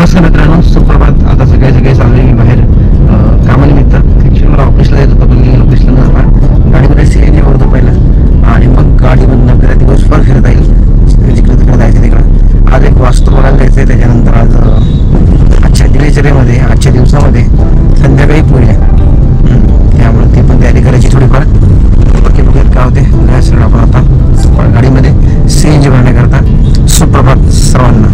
नमस्कार मित्रांनो, सुप्रभात. आता सगळे चालले मी बाहेर कामानिमित्त. ॲक्च्युली मला ऑफिसला येत होतं, पण ऑफिसला न जाता गाडीमध्ये CNG भरतो पहिला आणि मग गाडी बंद फिरत दिवसभर फिरता येईल, जिकडे तिकडे जायचं तिकडं. आज एक वास्तू बघायला जायचं आहे. त्याच्यानंतर आज आजच्या दिनचर्येमध्ये, आजच्या दिवसामध्ये संध्याकाळी पूजा आहे, त्यामुळे ती पण तयारी करायची थोडीफार. बाकी बघत काय होते. सगळं आपण आता गाडीमध्ये CNG भरण्याकरता. सुप्रभात सर्वांना.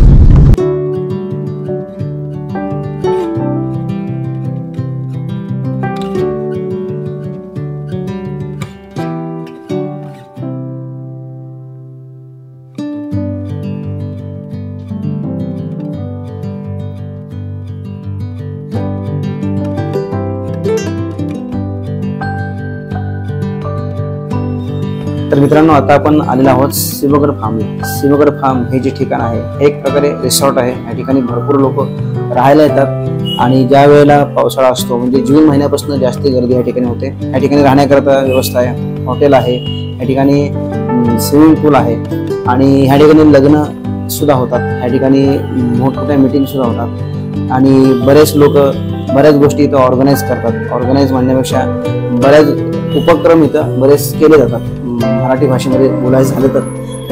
तर मित्रांनो, आता आपण आलेलो आहोत सिंहगड फार्मला. सिंहगड फार्म हे जे ठिकाण आहे हे एक प्रकारे रिसॉर्ट आहे. या ठिकाणी भरपूर लोक राहायला येतात आणि ज्या वेळेला पावसाळा असतो म्हणजे जून महिन्यापासून जास्ती गर्दी या ठिकाणी होते. या ठिकाणी राहण्याकरता व्यवस्था आहे, हॉटेल आहे, या ठिकाणी स्विमिंग पूल आहे आणि ह्या ठिकाणी लग्न सुद्धा होतात. ह्या ठिकाणी मोठमोठ्या मीटिंग सुद्धा होतात आणि बरेच लोक बऱ्याच गोष्टी इथं ऑर्गनाईज करतात. ऑर्गनाईज म्हणण्यापेक्षा बऱ्याच उपक्रम इथं बरेच केले जातात. मराठी भाषेमध्ये बोलायचं झालं तर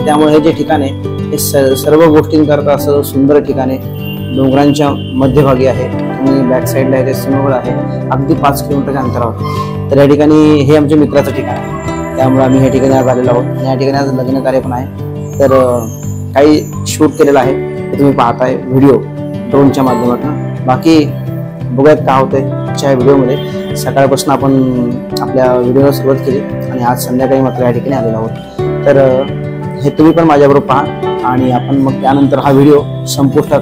त्यामुळे हे जे ठिकाण आहे हे सर्व गोष्टींकरता असं सुंदर ठिकाण आहे. डोंगरांच्या मध्यभागी आहे आणि बॅक साईडला आहे ते सिंहगड आहे, अगदी 5 किलोमीटरच्या अंतरावर. तर या ठिकाणी हे आमच्या मित्राचं ठिकाण आहे, त्यामुळे आम्ही या ठिकाणी आज आलेलो आहोत. आणि या ठिकाणी आज लग्न कार्य पण आहे. तर काही शूट केलेलं आहे ते तुम्ही पाहताय व्हिडिओ ड्रोनच्या माध्यमातून. बाकी बघूयात काय होतंय आजच्या व्हिडिओमध्ये. सकाळपासून आपण आपल्या व्हिडिओला सुरुवात केली आणि आज संध्याकाळी मात्र या ठिकाणी आलेलो आहोत. तर हे तुम्ही पण माझ्याबरोबर पहा आणि आपण मग त्यानंतर हा व्हिडिओ संपुष्टात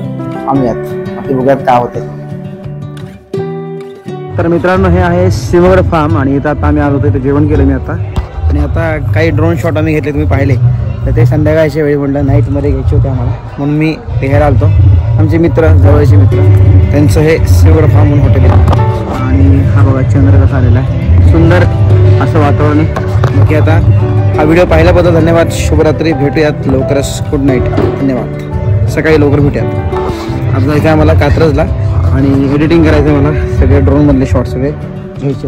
आणूयात. बाकी बघूयात काय होते. तर मित्रांनो, हे आहे सिंहगड फार्म आणि इथं आता आम्ही आलो होतो. इथं जेवण केलं मी आता आणि आता काही ड्रोन शॉट आम्ही घेतले, तुम्ही पाहिले. तर ते संध्याकाळच्या वेळी म्हटलं नाईटमध्ये घ्यायचे होते आम्हाला, म्हणून मी घ्यायला आलो. आमचे मित्र, जवळचे मित्र, त्यांचं हे सिंहगड फार्म म्हणून हॉटेल आहे. आणि हा बघा चंद्र कसा आलेला आहे, सुंदर असं वातावरण आहे. बाकी आता हा व्हिडिओ पाहिल्याबद्दल धन्यवाद. शुभरात्री. भेटूयात लवकरच. Good night. धन्यवाद. सकाळी लवकर भेटूयात. आता इथे आम्हाला कात्रजला आणि एडिटिंग करायचं मला. सगळे ड्रोनमधले शॉट सगळे घ्यायचे.